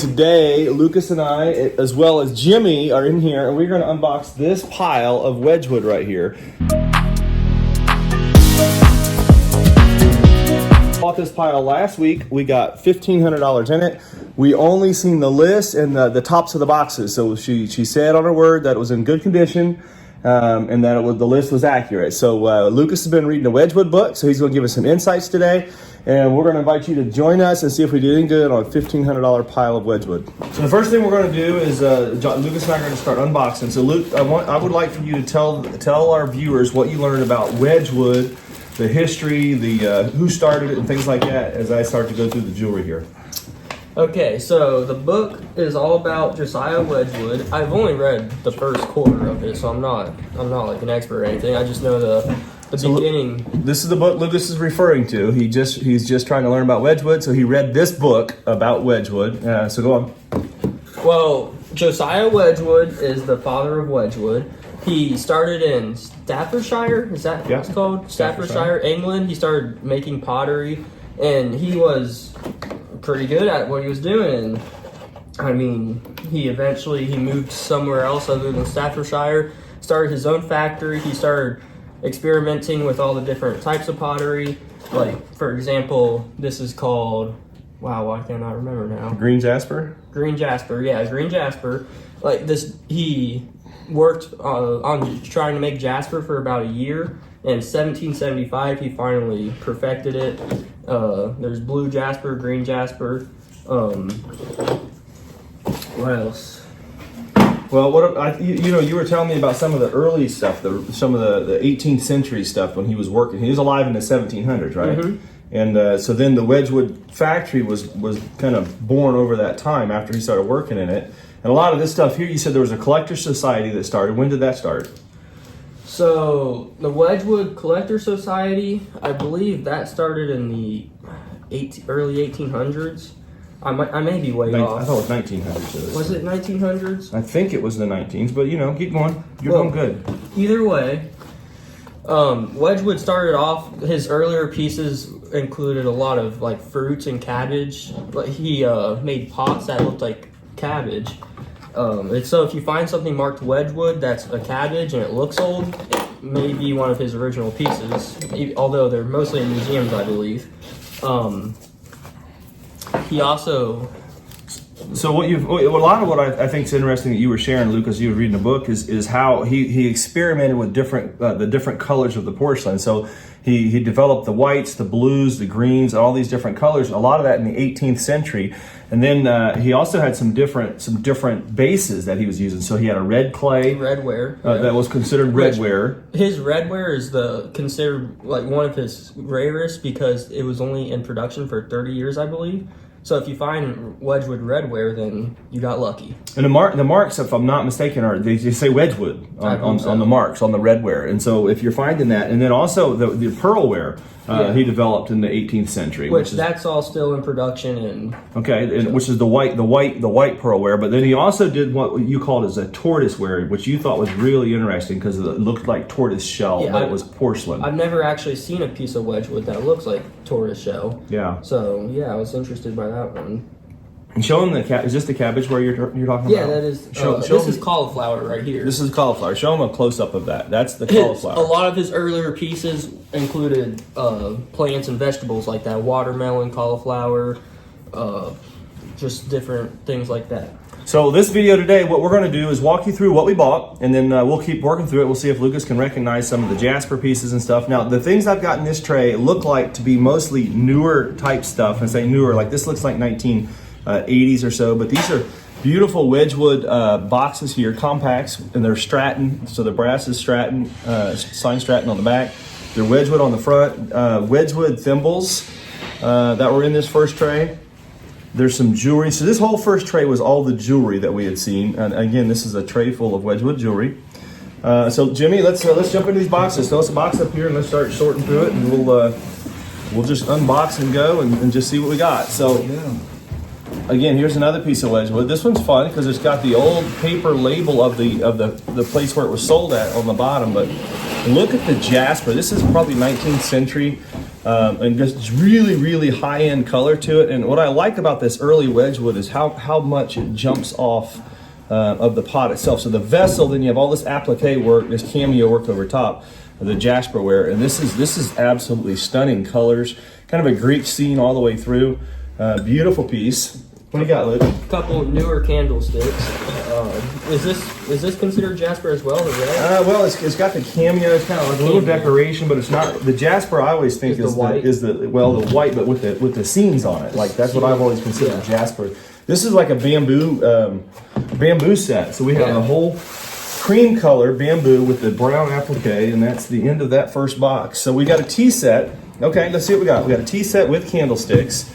today Lucas and I, as well as Jimmy, are in here, and we're going to unbox this pile of Wedgwood right here. Bought this pile last week. We got $1,500 in it. We only seen the list and the tops of the boxes, so she said on her word that it was in good condition. And that the list was accurate. So Lucas has been reading the Wedgwood book, so he's going to give us some insights today. And we're going to invite you to join us and see if we did any good on a $1,500 pile of Wedgwood. So the first thing we're going to do is Lucas and I are going to start unboxing. So Luke, I would like for you to tell our viewers what you learned about Wedgwood, the history, the who started it, and things like that as I start to go through the jewelry here. Okay, so the book is all about Josiah Wedgwood. I've only read the first quarter of it, so I'm not like an expert or anything. I just know the beginning. This is the book Lucas is referring to. He's just trying to learn about Wedgwood, so he read this book about Wedgwood. So go on. Well, Josiah Wedgwood is the father of Wedgwood. He started in Staffordshire. Is that what it's called? Staffordshire, England. He started making pottery, and he was pretty good at what he was doing. I mean, he moved somewhere else other than Staffordshire, started his own factory. He started experimenting with all the different types of pottery. Like, for example, this is called, wow, why can't I remember now? Green jasper? Green jasper, yeah, green jasper. Like this, he worked on trying to make jasper for about a year. In 1775, he finally perfected it. There's blue jasper, green jasper. What else? Well, you were telling me about some of the early stuff, some of the 18th century stuff when he was working. He was alive in the 1700s, right? Mm-hmm. And so then the Wedgwood factory was kind of born over that time after he started working in it. And a lot of this stuff here, you said there was a collector society that started. When did that start? So the Wedgwood Collector Society, I believe that started in the early 1800s. I may be way off. I thought it was 1900s. Was it 1900s? I think it was the 19s, but keep going. You're doing good. Either way, Wedgwood started off, his earlier pieces included a lot of like fruits and cabbage. But he made pots that looked like cabbage. And so if you find something marked Wedgwood that's a cabbage and it looks old, it may be one of his original pieces, although they're mostly in museums, I believe. He also... So a lot of what I think is interesting that you were sharing, Lucas, you were reading the book, is how he experimented with the different colors of the porcelain. So he developed the whites, the blues, the greens, all these different colors. A lot of that in the 18th century, and then he also had some different bases that he was using. So he had a red clay, redware, that was considered redware. His redware is considered like one of his rarest because it was only in production for 30 years, I believe. So if you find Wedgwood redware, then you got lucky. And the marks, if I'm not mistaken, they say Wedgwood on the marks, on the redware. And so if you're finding that, and then also the pearlware he developed in the 18th century, that's all still in production. Which is the white pearlware. But then he also did what you called as a tortoise ware, which you thought was really interesting because it looked like tortoise shell, but it was porcelain. I've never actually seen a piece of Wedgwood that looks like tortoise shell. Yeah. So yeah, I was interested by that one. And show him is this the cabbage where you're talking about? Yeah, that is. This is cauliflower right here. This is cauliflower. Show him a close-up of that. That's the cauliflower. A lot of his earlier pieces included plants and vegetables like that, watermelon, cauliflower, just different things like that. So this video today, what we're going to do is walk you through what we bought, and then we'll keep working through it. We'll see if Lucas can recognize some of the jasper pieces and stuff. Now, the things I've got in this tray look like to be mostly newer type stuff. And I say newer, like this looks like 1980s or so, but these are beautiful Wedgwood boxes here, compacts, and they're Stratton. So the brass is Stratton, signed Stratton on the back. They're Wedgwood on the front. Wedgwood thimbles that were in this first tray. There's some jewelry. So this whole first tray was all the jewelry that we had seen. And again, this is a tray full of Wedgwood jewelry. So Jimmy, let's jump into these boxes. Throw us a box up here and let's start sorting through it, and we'll just unbox and go and just see what we got. So again, here's another piece of Wedgwood. This one's fun because it's got the old paper label of the place where it was sold at on the bottom. But look at the jasper. This is probably 19th century. and just really, really high-end color to it. And what I like about this early Wedgwood is how much it jumps off of the pot itself. So the vessel, then you have all this applique work, this cameo work over top of the jasperware, and this is absolutely stunning colors. Kind of a Greek scene all the way through. Beautiful piece. What do you got, Luke? A couple newer candlesticks. Is this considered jasper as well? The red? Well, it's got the cameo. It's kind of like a little decoration, but it's not the jasper. I always think is the white, but with the scenes on it. Like that's what I've always considered jasper. This is like a bamboo set. So we have the whole cream color bamboo with the brown applique, and that's the end of that first box. So we got a tea set. Okay, let's see what we got. We got a tea set with candlesticks,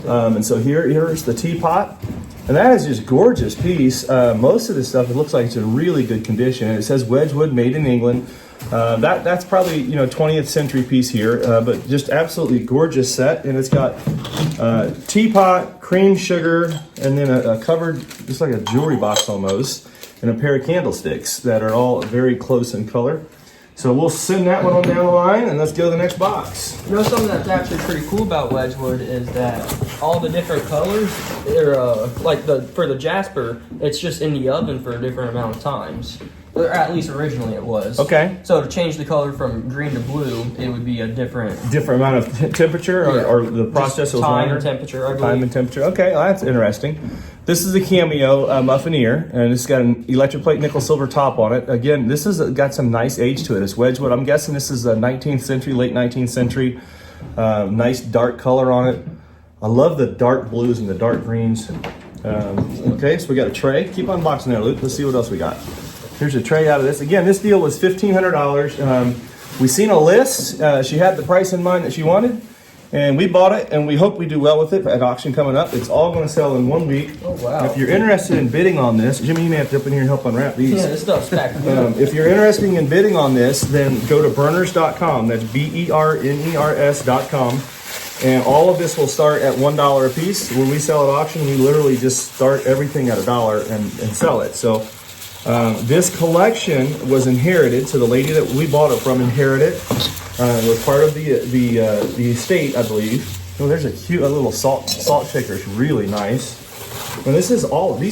and so here's the teapot. And that is just gorgeous piece. Most of this stuff, it looks like it's in really good condition. It says Wedgwood, made in England. That's probably 20th century piece here, but just absolutely gorgeous set. And it's got teapot, cream sugar, and then a covered, just like a jewelry box almost, and a pair of candlesticks that are all very close in color. So we'll send that one on down the line, and let's go to the next box. You know, something that's actually pretty cool about Wedgwood is that all the different colors, for the jasper, it's just in the oven for a different amount of times. Or at least originally it was. Okay. So to change the color from green to blue, it would be a different amount of temperature, or the process was time longer? and temperature, I believe. Time and temperature. Okay, well, that's interesting. This is a cameo muffinier, and it's got an electric plate nickel silver top on it. Again, this has got some nice age to it. It's Wedgwood. I'm guessing this is a 19th century, late 19th century. Nice dark color on it. I love the dark blues and the dark greens. Okay, so we got a tray. Keep unboxing there, Luke. Let's see what else we got. Here's a tray out of this. Again, this deal was $1,500. We seen a list. She had the price in mind that she wanted, and we bought it, and we hope we do well with it at auction coming up. It's all going to sell in 1 week. Oh, wow. If you're interested in bidding on this, Jimmy, you may have to up in here and help unwrap these. Yeah, this stuff's packed. If you're interested in bidding on this, then go to burners.com. That's BERNERS.com. And all of this will start at $1 a piece. When we sell at auction, we literally just start everything at $1 and sell it. So this collection was inherited. So the lady that we bought it from inherited. It was part of the estate, I believe. Oh, there's a little salt shaker. It's really nice. And these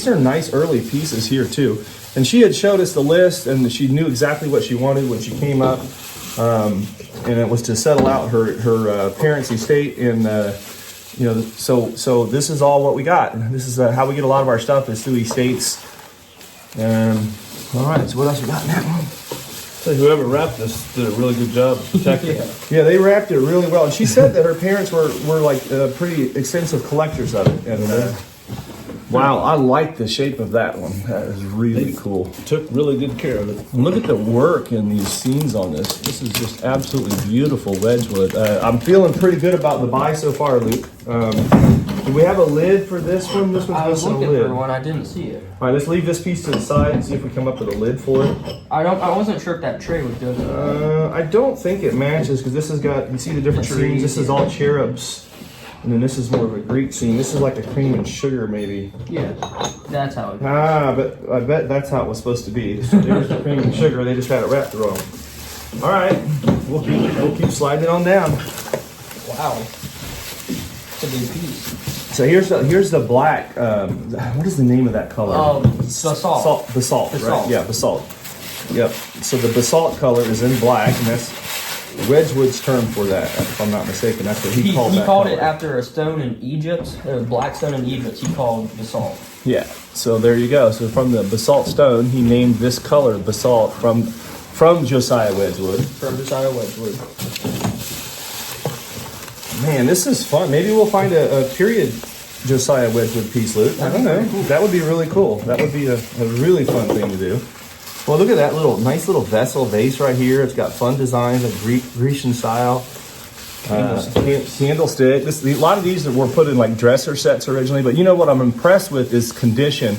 are nice early pieces here too. And she had showed us the list, and she knew exactly what she wanted when she came up. And it was to settle out her parents' estate, and so this is all what we got. This is how we get a lot of our stuff is through estates. All right, so what else we got in that one? So whoever wrapped this did a really good job of protecting it. Yeah, they wrapped it really well. And she said that her parents were like pretty extensive collectors of it. And wow, I like the shape of that one. That is really cool. Took really good care of it. And look at the work in these scenes on this. This is just absolutely beautiful Wedgwood. I'm feeling pretty good about the buy so far, Luke. Do we have a lid for this one? This one's I was missing a looking lid. for one, I didn't see it. All right, let's leave this piece to the side and see if we come up with a lid for it. I wasn't sure if that tray would go. I don't think it matches because this has got, you see the different scenes. This is all cherubs. And then this is more of a Greek scene. This is like a cream and sugar, maybe. Yeah, that's how it goes. But I bet that's how it was supposed to be. So there's the cream and sugar. They just had it wrapped wrong. All right, we'll keep sliding it on down. Wow, it's a big piece. So here's the black. What is the name of that color? Basalt. Basalt, right? Yeah, basalt. Yep. So the basalt color is in black, and that's Wedgwood's term for that, if I'm not mistaken. That's what he called that. He called color. it after a stone in Egypt, a black stone in Egypt. He called basalt. Yeah. So there you go. So from the basalt stone, he named this color basalt from Josiah Wedgwood. From Josiah Wedgwood. Man, this is fun. Maybe we'll find a period Josiah Wedgwood piece, Luke. I don't know. That would be really cool. That would be a really fun thing to do. Well, look at that nice little vessel vase right here. It's got fun designs of Grecian style. Candlestick. A lot of these were put in like dresser sets originally, but you know what I'm impressed with is condition.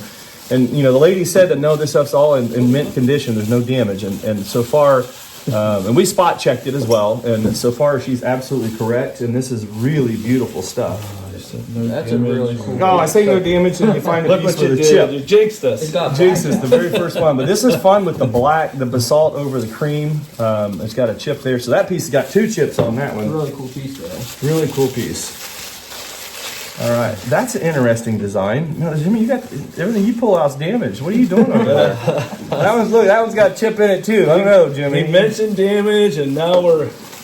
And the lady said that no, this stuff's all in mint condition. There's no damage. And so far, and we spot checked it as well. And so far, she's absolutely correct. And this is really beautiful stuff. That's a really cool. Oh, I say no damage, and you find a Look piece what you with a did. chip. You jinxed us. It's got Jinx is the very first one, but this is fun with the black, the basalt over the cream. It's got a chip there, so that piece has got 2 chips on that a one. really cool piece though. Really cool piece. All right, that's an interesting design. No, Jimmy, you got everything you pull out's damaged. What are you doing over there? That one's got a chip in it too. I don't know, Jimmy. We mentioned damage, and now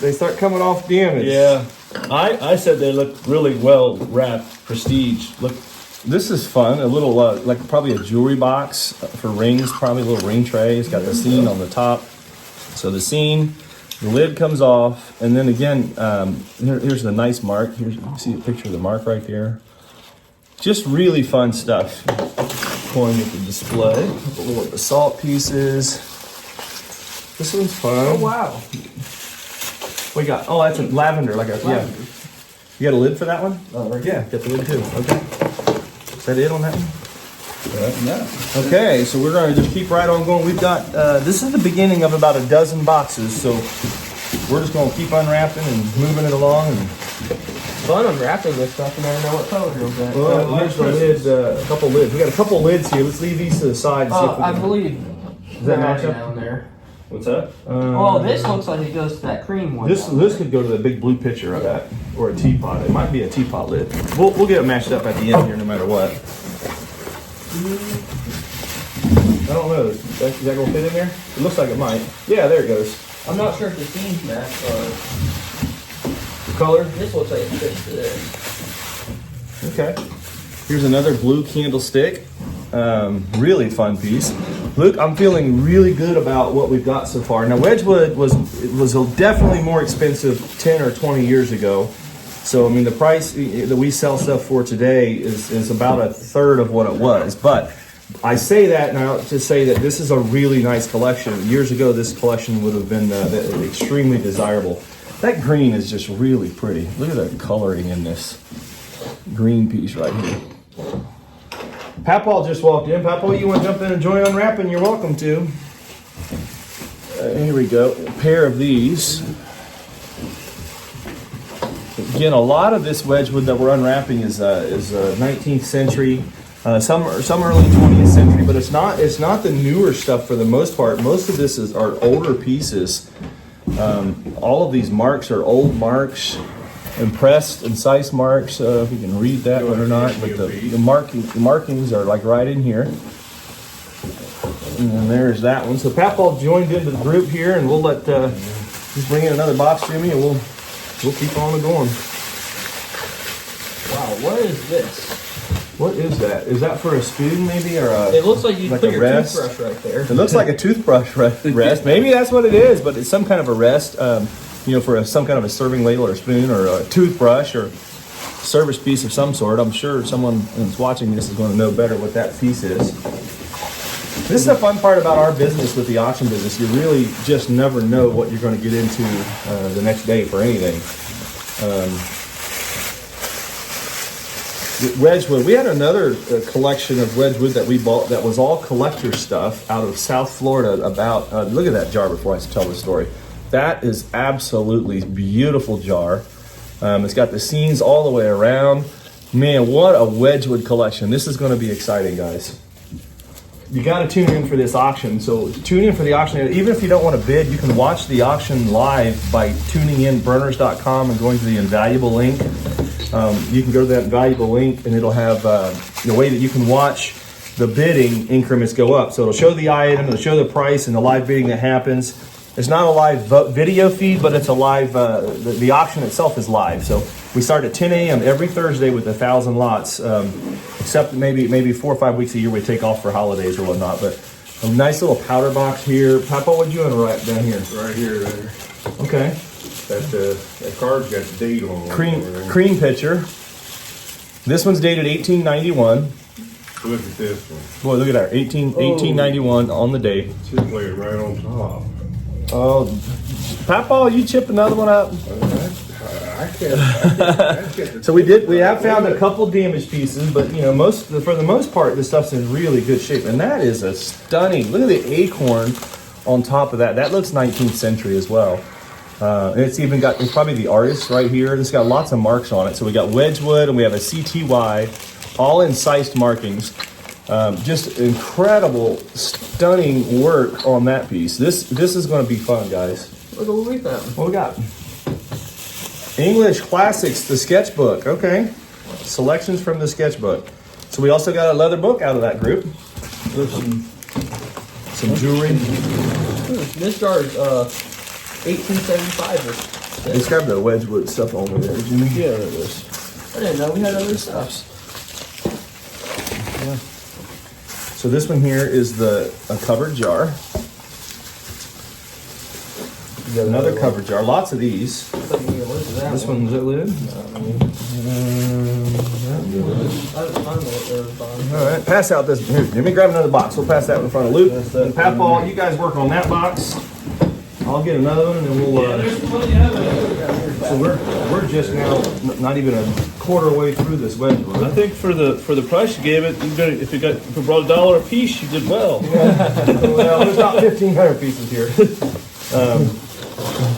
They start coming off damaged. yeah. I said they look really well wrapped, prestige. Look, This is fun. A little, like probably a jewelry box for rings, probably a little ring tray. It's got the scene on the top. So the scene, the lid comes off, and then again, here's the nice mark. Here's, you see a picture of the mark right there. Just really fun stuff. Going at the display. A little basalt pieces. This one's fun. Oh wow. We got, oh, that's a lavender, like a, yeah. You got a lid for that one? Oh, right. Yeah, got the lid too. Okay. Is that it on that one? no. Okay, so we're going to just keep right on going. We've got, this is the beginning of about a dozen boxes, so we're just going to keep unwrapping and moving it along. And, It's fun unwrapping this stuff and never know what color it'll get. well, here's the lid, a couple lids. We got a couple lids here. Let's leave these to the side and see if we I can. believe Does that match up? down there. What's that? Oh, this looks like it goes to that cream one. This could go to the big blue pitcher of that, or a teapot. It might be a teapot lid. We'll get it matched up at the end here, no matter what. I don't know. Is that gonna fit in there? It looks like it might. Yeah, there it goes. I'm not sure if the seams match or The color. this looks like it fits to this. Okay. Here's another blue candlestick. Really fun piece. Luke, I'm feeling really good about what we've got so far. Now, Wedgwood was definitely more expensive 10 or 20 years ago. So, I mean, the price that we sell stuff for today is about a third of what it was. But I say that now to say that this is a really nice collection. Years ago, this collection would have been extremely desirable. That green is just really pretty. Look at the coloring in this green piece right here. Papal just walked in. Papal, you want to jump in and join unwrapping? You're welcome to. Here we go. A pair of these. Again, a lot of this Wedgwood that we're unwrapping is 19th century, some early 20th century, but it's not the newer stuff for the most part. Most of this are older pieces. All of these marks are old marks. Impressed and size marks, if you can read that one or not, but the markings are like right in here. And then there's that one. So Papal joined into the group here, and we'll let just bring in another box, Jimmy, and we'll keep on going. Wow, what is this? What is that? Is that for a spoon maybe, or a? It looks like you like put a your rest? toothbrush right there. It looks like a toothbrush rest. Maybe that's what it is, but it's some kind of a rest. For some kind of a serving ladle or a spoon or a toothbrush or service piece of some sort. I'm sure someone who's watching this is going to know better what that piece is. This is the fun part about our business with the auction business. You really just never know what you're going to get into the next day for anything. Wedgwood. We had another collection of Wedgwood that we bought that was all collector stuff out of South Florida. About look at that jar before I tell the story. That is absolutely beautiful jar. It's got the scenes all the way around. Man, what a Wedgwood collection. This is going to be exciting, guys. You got to tune in for this auction. So tune in for the auction. Even if you don't want to bid, you can watch the auction live by tuning in burners.com and going to the invaluable link. You can go to that invaluable link and it'll have the way that you can watch the bidding increments go up. So it'll show the item, it'll show the price and the live bidding that happens. It's not a live video feed, but it's a live, the auction itself is live. So we start at 10 a.m. every Thursday with 1,000 lots, except maybe 4 or 5 weeks a year we take off for holidays or whatnot. But a nice little powder box here. Papa, what'd you want to write down here? Right here, there. Okay. That card's got the date on it. Cream pitcher. This one's dated 1891. Look at this one. Boy, look at that. 1891 on the date. Chip laid right on top. Oh, Papa, you chip another one up? I can't. So we have found a couple damaged pieces, but for the most part, this stuff's in really good shape. And that is a stunning, look at the acorn on top of that. That looks 19th century as well. It's probably the artist right here. It's got lots of marks on it. So we got Wedgwood and we have a CTY, all incised markings. Just incredible, stunning work on that piece. This is going to be fun, guys. Look what we found. What we got? English Classics, the sketchbook. Okay. Selections from the sketchbook. So we also got a leather book out of that group. There's some jewelry. This jar is 1875. Let's grab the Wedgwood stuff over there, Jimmy. Yeah, there it is. I didn't know we had other stuff. Yeah. So this one here is a covered jar. We got another covered jar. Lots of these. This one's a lid. All right, pass out this. Here, Jimmy, grab another box. We'll pass that one in front of Luke. And Pathball, you guys work on that box. I'll get another one, and then we'll. So we're just now not even a quarter way through this Wedgwood. I think for the price you gave it, if you brought $1 a piece, you did well. Well, there's about 1,500 pieces here.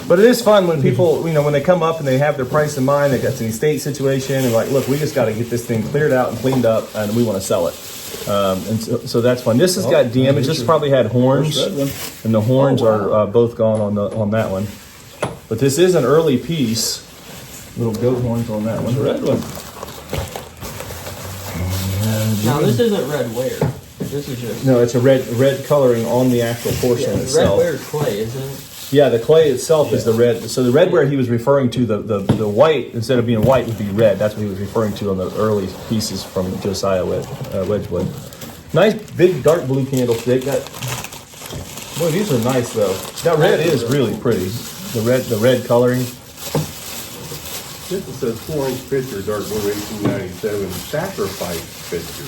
But it is fun when people, when they come up and they have their price in mind, they got an estate situation, and like, look, we just got to get this thing cleared out and cleaned up, and we want to sell it. And so that's fun. This has got damage. This probably had horns, and the horns are both gone on that one. But this is an early piece. Little goat horns on that one. The red one. Now this isn't red ware. This is just No, it's a red coloring on the actual porcelain red itself. ware clay, isn't it? Yeah, the clay itself is the red. So the red where he was referring to, the white, instead of being white, would be red. That's what he was referring to on the early pieces from Josiah Wedgwood. Nice big dark blue candlestick. Boy, these are nice though. That red is really pretty. The red coloring. This is a 4-inch picture, dark blue, 1897 sacrifice picture.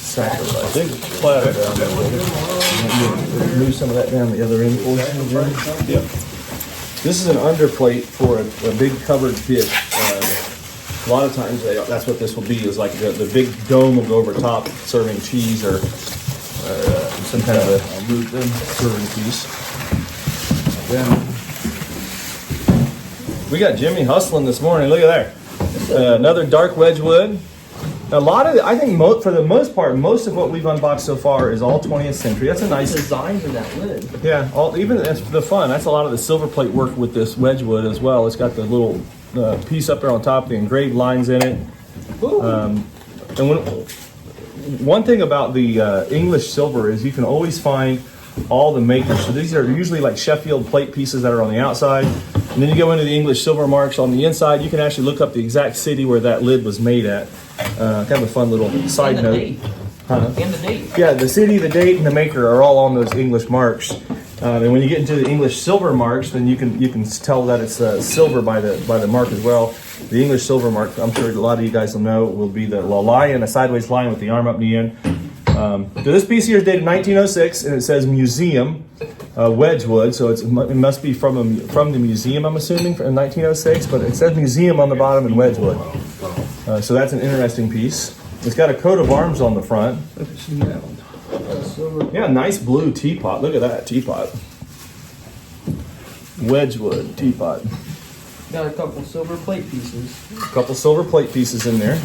Sacrifice. Big platter down there. Move some of that down the other end for you. Yep. This is an underplate for a big covered dish. A lot of times that's what this will be, is like the big dome will go over top serving cheese or some kind of a serving piece. Yeah. We got Jimmy hustling this morning. Look at there. Another dark Wedgwood. A lot of, I think for the most part, most of what we've unboxed so far is all 20th century. That's a nice designs in that lid. Yeah, even that's the fun. That's a lot of the silver plate work with this Wedgwood as well. It's got the little piece up there on top, the engraved lines in it. And one thing about the English silver is you can always find all the makers. So these are usually like Sheffield plate pieces that are on the outside. And then you go into the English silver marks on the inside. You can actually look up the exact city where that lid was made at. Kind of a fun little side And the note. date. Huh? And the date. Yeah, the city, the date, and the maker are all on those English marks. And when you get into the English silver marks, then you can tell that it's silver by the mark as well. The English silver mark, I'm sure a lot of you guys will know, will be the lion, a sideways lion with the arm up the end. So this piece here is dated 1906, and it says Museum Wedgwood, so it must be from the museum, I'm assuming, in 1906, but it says Museum on the bottom in Wedgwood. So that's an interesting piece. It's got a coat of arms on the front. Yeah, nice blue teapot. Look at that teapot. Wedgwood teapot. Got a couple silver plate pieces. A couple silver plate pieces in there.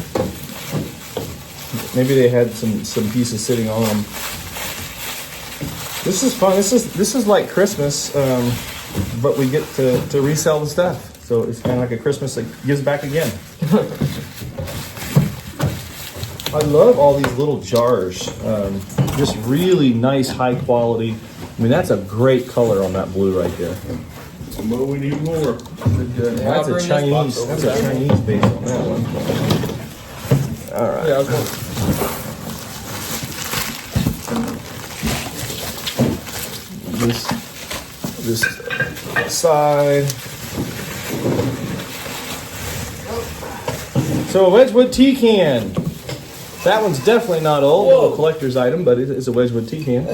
Maybe they had some pieces sitting on them. This is fun. This is like Christmas, but we get to resell the stuff. So it's kind of like a Christmas that gives back again. I love all these little jars. Just really nice, high quality. I mean, that's a great color on that blue right there. Well, we need more. That's a Chinese base on that one. All right. Yeah, This side. So a Wedgwood tea can. That one's definitely not old. It's a collector's item, but it is a Wedgwood tea can.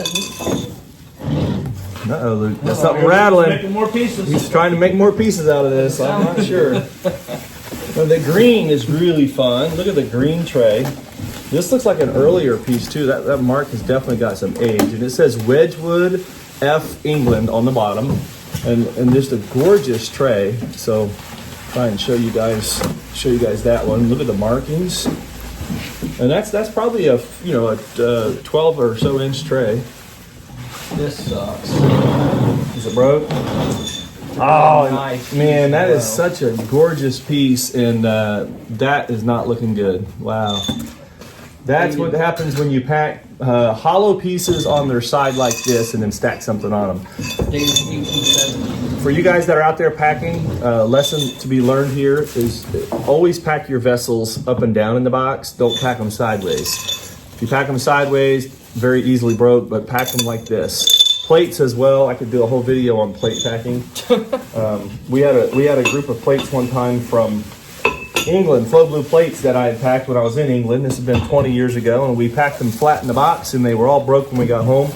Uh-oh, Luke. There's something rattling. Making more pieces. He's trying to make more pieces out of this. I'm not sure. Now, the green is really fun. Look at the green tray. This looks like an earlier piece, too. That mark has definitely got some age. And it says Wedgwood F. England on the bottom. and just a gorgeous tray. So try and show you guys that one. Look at the markings, and that's probably a 12 or so inch tray. This sucks. Is it broke? Oh, nice. Man, that is such a gorgeous piece, and that is not looking good. Wow. That's what happens when you pack hollow pieces on their side like this and then stack something on them. For you guys that are out there packing, lesson to be learned here is always pack your vessels up and down in the box. Don't pack them sideways. If you pack them sideways, very easily broke, but pack them like this. Plates as well. I could do a whole video on plate packing. We had a group of plates one time from England, Flow Blue plates that I had packed when I was in England. This has been 20 years ago, and we packed them flat in the box, and they were all broke when we got home.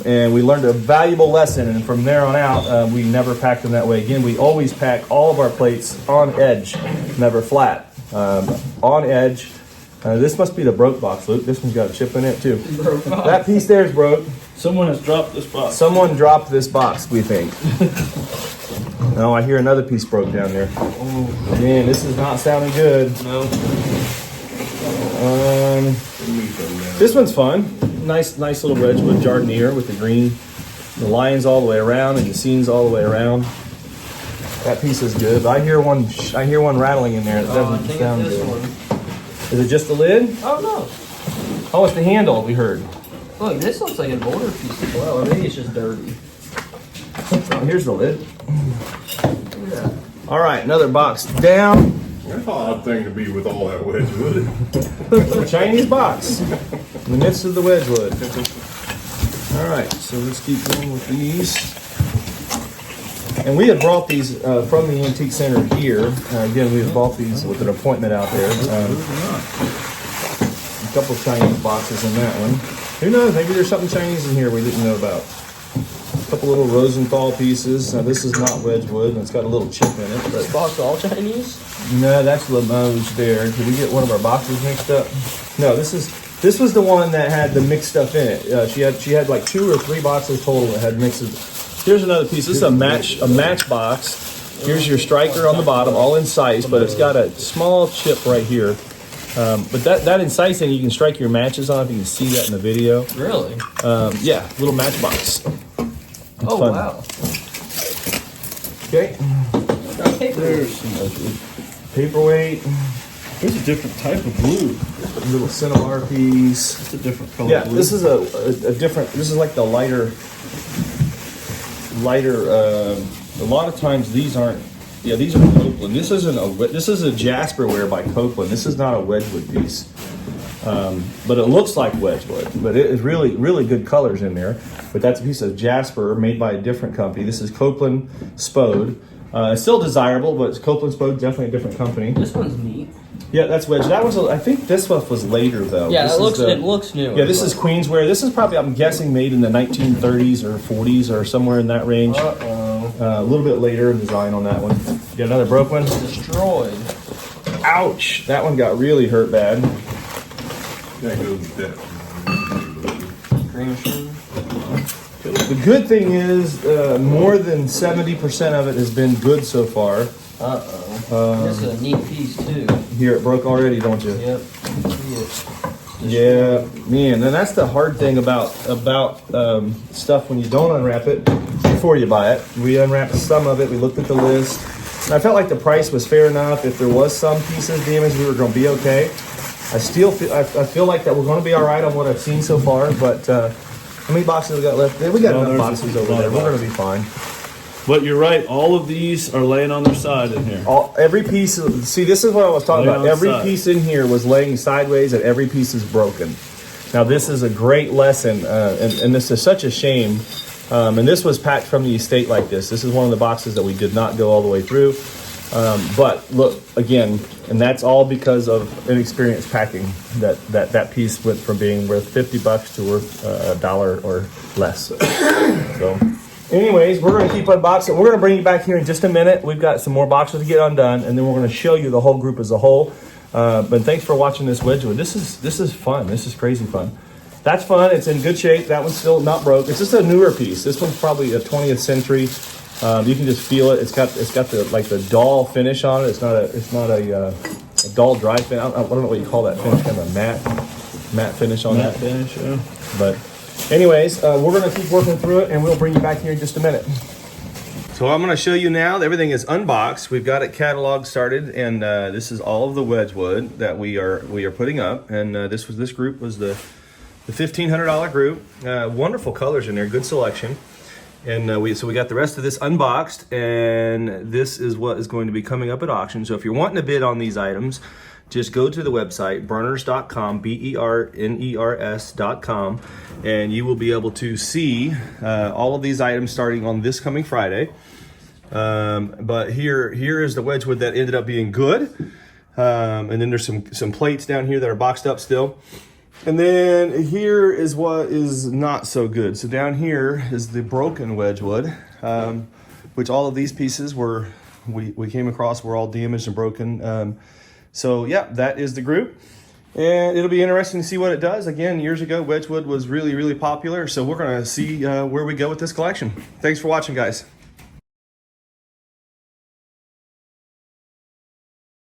And we learned a valuable lesson, and from there on out, we never packed them that way again. We always pack all of our plates on edge, never flat. On edge. This must be the broke box, Luke. This one's got a chip in it too. That piece there is broke. Someone has dropped this box. Someone dropped this box, we think. No, I hear another piece broke down there. Oh, man, this is not sounding good. No. This one's fun. Nice little Wedgwood Jardinier with the green, the lines all the way around and the scenes all the way around. That piece is good. But I hear one rattling in there. It doesn't sound good. One. Is it just the lid? Oh no. Oh, it's the handle. We heard. Look, this looks like an older piece as well. Or maybe it's just dirty. Oh, here's the lid. Yeah. All right, another box down. That's an odd thing to be with all that Wedgwood. It's a Chinese box in the midst of the Wedgwood. All right, so let's keep going with these. And we had brought these from the Antique Center here. Again, we had bought these with an appointment out there. A couple of Chinese boxes in that one. Who knows? Maybe there's something Chinese in here we didn't know about. A couple little Rosenthal pieces. Now this is not Wedgwood, and it's got a little chip in it. But This box all Chinese? no, that's Limoges there. Did we get one of our boxes mixed up? No, this was the one that had the mixed stuff in it. She had like 2 or 3 boxes total that had mixes. Here's another piece. This is a match box. Here's your striker on the bottom, all incised, but it's got a small chip right here. But that incising, you can strike your matches on. If you can see that in the video. Really? Yeah, little match box. Oh, fun. wow. Okay. There's some Paperweight. There's a different type of blue. Little cinnabar piece. It's a different color Yeah, blue. this is a different. This is like the lighter. A lot of times these aren't. Yeah, these are Copeland. This is a Jasperware by Copeland. This is not a Wedgwood piece, but it looks like Wedgwood. But it is really, really good colors in there. But that's a piece of Jasper made by a different company. This is Copeland Spode. It's still desirable, but it's Copeland Spode, definitely a different company. This one's neat. Yeah, that's Wedge. That was. I think this stuff was later though. Yeah, This is it looks new. Yeah, this is Queensware. This is probably, I'm guessing, made in the 1930s or 40s or somewhere in that range. A little bit later in design on that one. Get another broke one. Destroyed. Ouch! That one got really hurt bad. That goes with that. Green machine. The good thing is, more than 70% of it has been good so far. This is a neat piece too. Here, it broke already, don't you? Yep. See it. Yeah, man, and that's the hard thing about stuff when you don't unwrap it before you buy it. We unwrapped some of it. We looked at the list. And I felt like the price was fair enough. If there was some pieces damaged, we were going to be okay. I feel like that we're going to be all right on what I've seen so far. But how many boxes we got left? We got enough boxes over there. We're going to be fine. But you're right. All of these are laying on their side in here. Every piece. See, this is what I was talking about. Every side. piece in here was laying sideways, and every piece is broken. Now, this is a great lesson, and this is such a shame. And this was packed from the estate like this. This is one of the boxes that we did not go all the way through. But look again, and that's all because of inexperienced packing. That piece went from being worth $50 to worth $1 or less. So. Anyways, we're going to keep unboxing. We're going to bring you back here in just a minute. We've got some more boxes to get undone, and then we're going to show you the whole group as a whole. But thanks for watching this Wedgwood. This is fun. This is crazy fun. That's fun. It's in good shape. That one's still not broke. It's just a newer piece. This one's probably a 20th century. You can just feel it. It's got the like the dull finish on it. It's not a dull dry finish. I don't know what you call that finish. Kind of a matte finish on Matte that. finish, yeah. But anyways, we're gonna keep working through it, and we'll bring you back here in just a minute. So I'm going to show you now. Everything is unboxed. We've got it catalog started, and this is all of the Wedgwood that we are putting up. And this group was the $1,500 group. Wonderful colors in there, good selection. And we got the rest of this unboxed, and this is what is going to be coming up at auction. So if you're wanting to bid on these items, just go to the website berners.com, BERNERS.com, and you will be able to see all of these items starting on this coming Friday. But here is the Wedgwood that ended up being good, and then there's some plates down here that are boxed up still, and then here is what is not so good. So down here is the broken Wedgwood, which all of these pieces we came across were all damaged and broken. So yeah, that is the group, and it'll be interesting to see what it does. Again, years ago, Wedgwood was really, really popular, so we're gonna see where we go with this collection. Thanks for watching, guys.